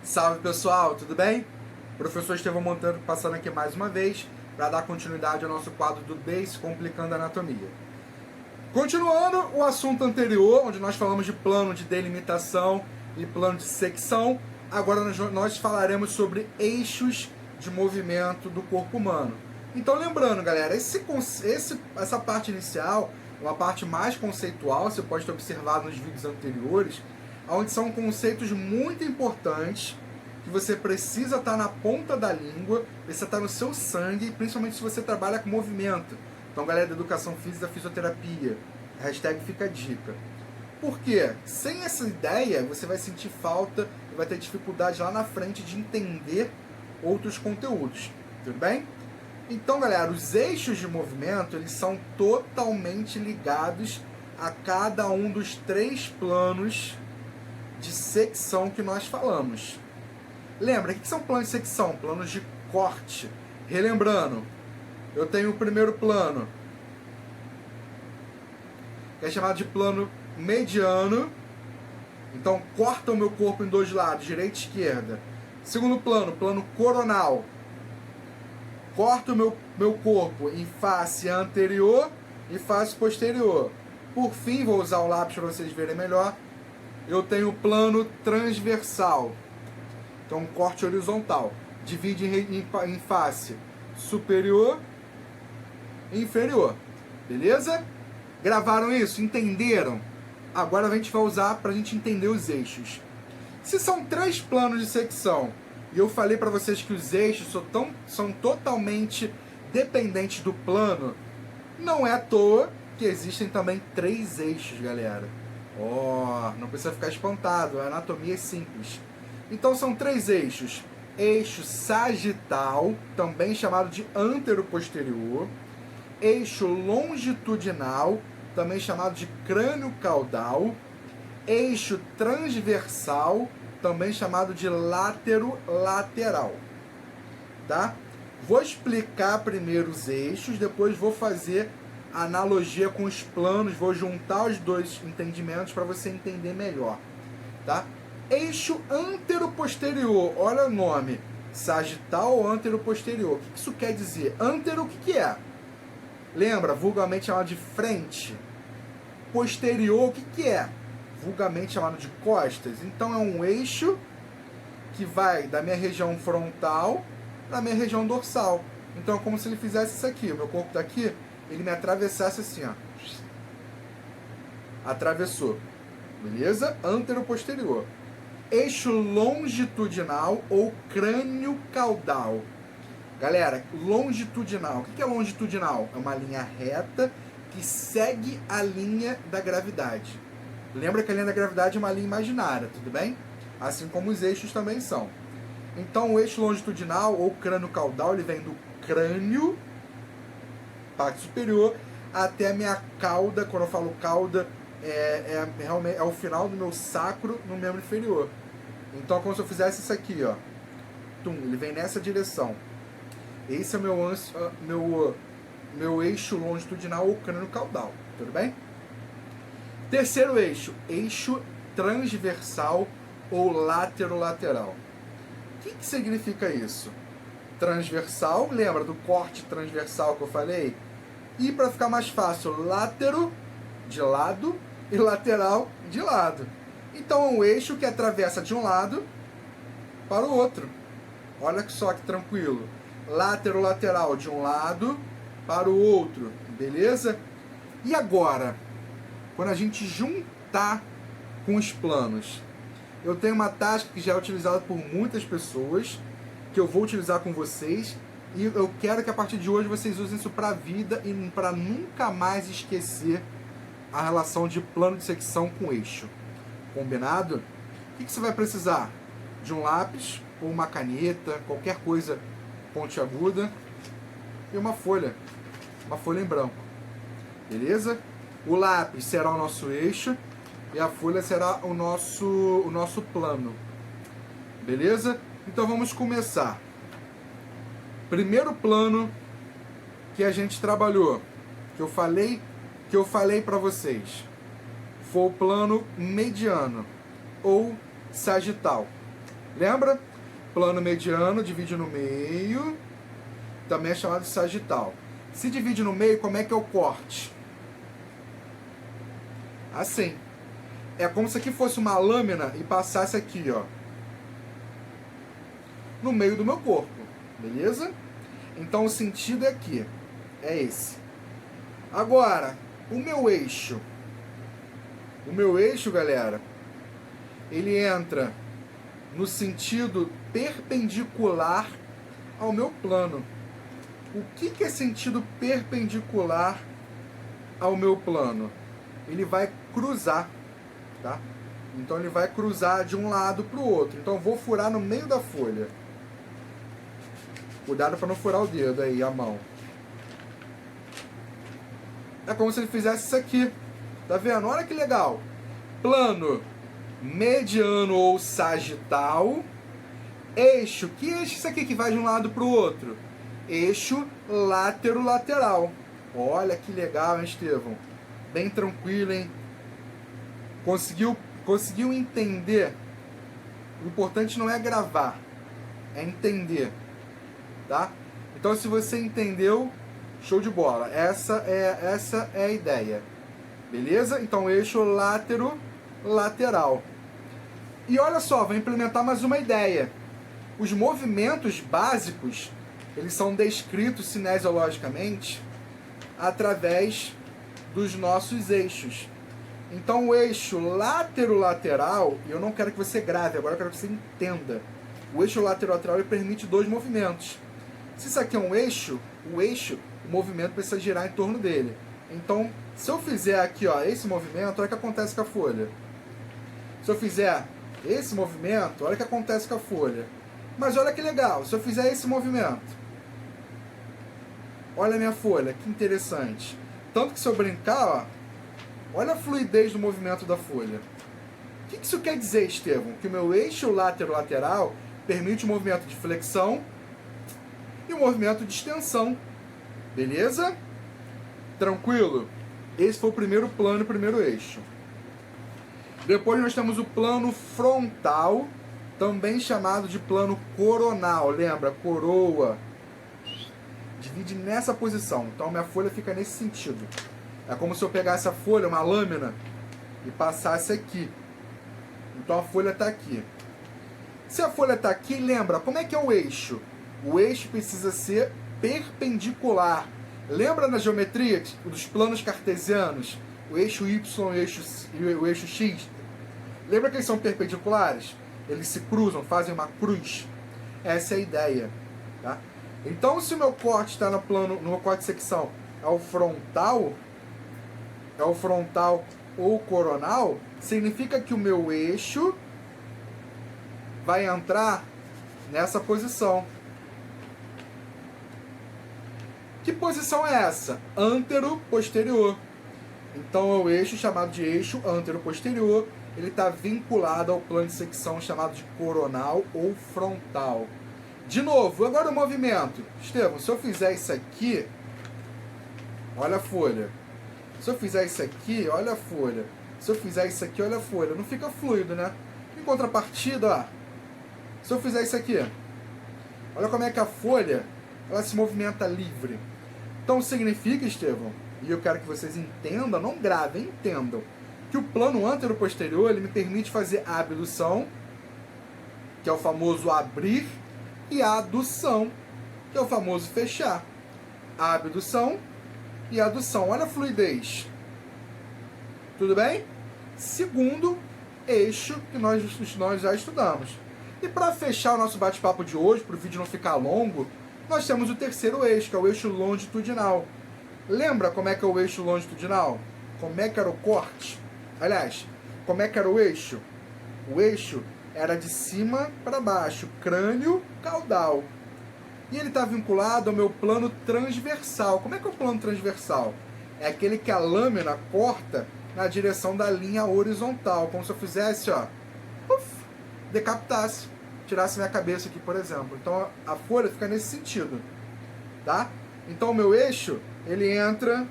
Salve pessoal, tudo bem? Professor Estevão Monteiro passando aqui mais uma vez para dar continuidade ao nosso quadro do Descomplicando a Anatomia. Continuando o assunto anterior, onde nós falamos de plano de delimitação e plano de secção, agora nós falaremos sobre eixos de movimento do corpo humano. Então lembrando, galera, essa parte inicial, uma parte mais conceitual, você pode ter observado nos vídeos anteriores, onde são conceitos muito importantes que você precisa estar na ponta da língua, precisa estar no seu sangue, principalmente se você trabalha com movimento. Então, galera da educação física, fisioterapia, hashtag fica a dica. Por quê? Sem essa ideia, você vai sentir falta e vai ter dificuldade lá na frente de entender outros conteúdos. Tudo bem? Então, galera, os eixos de movimento, eles são totalmente ligados a cada um dos 3 planos de secção que nós falamos. Lembra, o que são planos de secção? Planos de corte. Relembrando, eu tenho o primeiro plano, que é chamado de plano mediano. Então, corta o meu corpo em 2 lados, direita e esquerda. Segundo plano, plano coronal. Corta o meu corpo em face anterior e face posterior. Por fim, vou usar o lápis para vocês verem melhor. Eu tenho o plano transversal. Então, um corte horizontal. Divide em face superior e inferior. Beleza? Gravaram isso? Entenderam? Agora a gente vai usar para a gente entender os eixos. Se são 3 planos de secção e eu falei para vocês que os eixos são totalmente dependentes do plano, não é à toa que existem também 3 eixos, galera. Não precisa ficar espantado, a anatomia é simples. Então são 3 eixos. Eixo sagital, também chamado de antero-posterior. Eixo longitudinal, também chamado de crânio caudal. Eixo transversal, também chamado de látero-lateral. Tá? Vou explicar primeiro os eixos, depois vou fazer analogia com os planos, vou juntar os 2 entendimentos para você entender melhor, tá? Eixo antero-posterior, olha o nome, sagital ou antero-posterior. O que isso quer dizer? Antero, o que é? Lembra, vulgarmente chamado de frente. Posterior, o que é? Vulgarmente chamado de costas. Então é um eixo que vai da minha região frontal para a minha região dorsal. Então é como se ele fizesse isso aqui, o meu corpo está aqui, ele me atravessasse assim, ó. Atravessou. Beleza? Antero-posterior. Eixo longitudinal ou crânio caudal. Galera, longitudinal. O que é longitudinal? É uma linha reta que segue a linha da gravidade. Lembra que a linha da gravidade é uma linha imaginária, tudo bem? Assim como os eixos também são. Então, o eixo longitudinal ou crânio caudal, ele vem do crânio, parte superior, até a minha cauda. Quando eu falo cauda, realmente o final do meu sacro no membro inferior. Então, como se eu fizesse isso aqui, ó. Ele vem nessa direção. Esse é o meu eixo longitudinal ou crânio caudal. Tudo bem? Terceiro eixo, eixo transversal ou látero-lateral. O que significa isso? Transversal, lembra do corte transversal que eu falei? E para ficar mais fácil, látero de lado e lateral de lado. Então é um eixo que atravessa de um lado para o outro. Olha só que tranquilo. Látero-lateral de um lado para o outro. Beleza? E agora, quando a gente juntar com os planos, eu tenho uma tática que já é utilizada por muitas pessoas, que eu vou utilizar com vocês, e eu quero que a partir de hoje vocês usem isso para a vida e para nunca mais esquecer a relação de plano de secção com eixo. Combinado? O que você vai precisar? De um lápis ou uma caneta, qualquer coisa pontiaguda, e uma folha em branco. Beleza? O lápis será o nosso eixo e a folha será o nosso plano. Beleza? Então vamos começar. Primeiro plano que a gente trabalhou, que eu falei para vocês, foi o plano mediano ou sagital. Lembra? Plano mediano divide no meio, também é chamado de sagital. Se divide no meio, como é que é o corte? Assim. É como se aqui fosse uma lâmina e passasse aqui, ó, no meio do meu corpo, beleza? Então o sentido é aqui, é esse. Agora, o meu eixo, galera, ele entra no sentido perpendicular ao meu plano. O que é sentido perpendicular ao meu plano? Ele vai cruzar, tá? Então ele vai cruzar de um lado para o outro. Então eu vou furar no meio da folha. Cuidado para não furar o dedo aí, a mão. É como se ele fizesse isso aqui. Tá vendo? Olha que legal. Plano mediano ou sagital. Eixo. Que eixo é isso aqui que vai de um lado para o outro? Eixo látero-lateral. Olha que legal, hein, Estevão? Bem tranquilo, hein? Conseguiu entender? O importante não é gravar, é entender, tá? Então, se você entendeu, show de bola. Essa é a ideia, beleza? Então, eixo látero-lateral. E olha só, vou implementar mais uma ideia. Os movimentos básicos, eles são descritos cinesiologicamente através dos nossos eixos. Então o eixo látero-lateral, eu não quero que você grave, agora eu quero que você entenda. O eixo látero-lateral ele permite dois movimentos. Se isso aqui é um eixo, o movimento precisa girar em torno dele. Então, se eu fizer aqui, ó, esse movimento, olha o que acontece com a folha. Se eu fizer esse movimento, olha o que acontece com a folha. Mas olha que legal, se eu fizer esse movimento, olha a minha folha, que interessante. Tanto que se eu brincar, ó, olha a fluidez do movimento da folha. O que isso quer dizer, Estevão? Que o meu eixo látero-lateral permite o movimento de flexão e o movimento de extensão. Beleza? Tranquilo? Esse foi o primeiro plano, o primeiro eixo. Depois nós temos o plano frontal, também chamado de plano coronal. Lembra? Coroa. Divide nessa posição. Então minha folha fica nesse sentido. É como se eu pegasse a folha, uma lâmina, e passasse aqui. Então a folha está aqui. Se a folha está aqui, lembra, como é que é o eixo? O eixo precisa ser perpendicular. Lembra na geometria dos planos cartesianos? O eixo Y e o eixo X? Lembra que eles são perpendiculares? Eles se cruzam, fazem uma cruz. Essa é a ideia. Tá? Então, se o meu corte está no meu corte de secção é o frontal ou coronal, significa que o meu eixo vai entrar nessa posição. Que posição é essa? Antero-posterior. Então é o eixo chamado de eixo antero-posterior. Ele está vinculado ao plano de secção chamado de coronal ou frontal. De novo, agora o movimento. Estevão, se eu fizer isso aqui, olha a folha. Se eu fizer isso aqui, olha a folha. Se eu fizer isso aqui, olha a folha. Não fica fluido, né? Em contrapartida, ó, se eu fizer isso aqui, olha como é que a folha ela se movimenta livre. Então significa, Estevão, e eu quero que vocês entendam, não gravem, entendam, que o plano antero-posterior ele me permite fazer a abdução, que é o famoso abrir, e a adução, que é o famoso fechar. A abdução e a adução. Olha a fluidez. Tudo bem? Segundo eixo que nós já estudamos. E para fechar o nosso bate-papo de hoje, para o vídeo não ficar longo, nós temos o terceiro eixo, que é o eixo longitudinal. Lembra como é que é o eixo longitudinal? Como é que era o corte? Aliás, como é que era o eixo? O eixo era de cima para baixo, crânio caudal. E ele está vinculado ao meu plano transversal. Como é que é o plano transversal? É aquele que a lâmina corta na direção da linha horizontal. Como se eu fizesse, ó, decapitasse, tirasse minha cabeça aqui, por exemplo. Então a folha fica nesse sentido, tá? Então o meu eixo, ele entra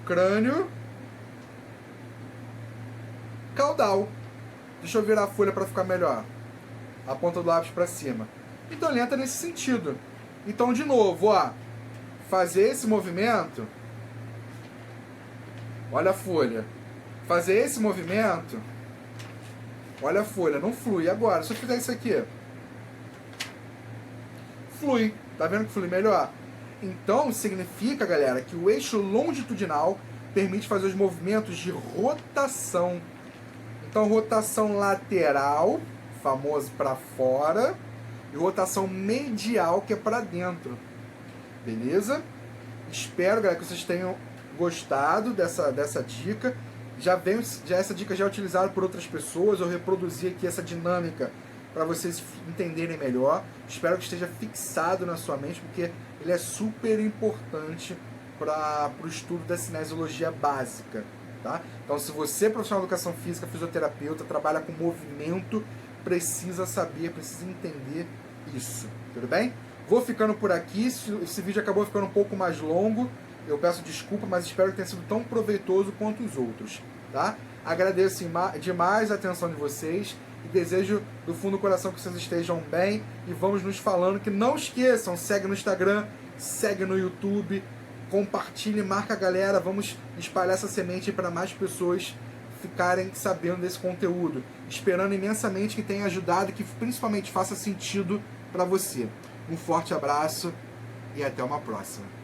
crânio caudal. Deixa eu virar a folha para ficar melhor. a ponta do lápis para cima. Então ele entra nesse sentido. Então, de novo, ó, fazer esse movimento, olha a folha, fazer esse movimento, olha a folha, não flui. Agora, se eu fizer isso aqui, flui. Tá vendo que flui melhor? Então, significa, galera, que o eixo longitudinal permite fazer os movimentos de rotação. Então, rotação lateral, famoso para fora, e rotação medial, que é para dentro. Beleza? Espero, galera, que vocês tenham gostado dessa dica. Essa dica já é utilizada por outras pessoas. Eu reproduzi aqui essa dinâmica para vocês entenderem melhor. Espero que esteja fixado na sua mente, porque ele é super importante para o estudo da cinesiologia básica. Tá? Então, se você é profissional de educação física, fisioterapeuta, trabalha com movimento, precisa saber, precisa entender isso. Tudo bem? Vou ficando por aqui. Esse vídeo acabou ficando um pouco mais longo. Eu peço desculpa, mas espero que tenha sido tão proveitoso quanto os outros. Tá? Agradeço demais a atenção de vocês e desejo do fundo do coração que vocês estejam bem. E vamos nos falando. Que não esqueçam, segue no Instagram, segue no YouTube, compartilhe, marca a galera. Vamos espalhar essa semente para mais pessoas ficarem sabendo desse conteúdo. Esperando imensamente que tenha ajudado e que principalmente faça sentido para você. Um forte abraço e até uma próxima.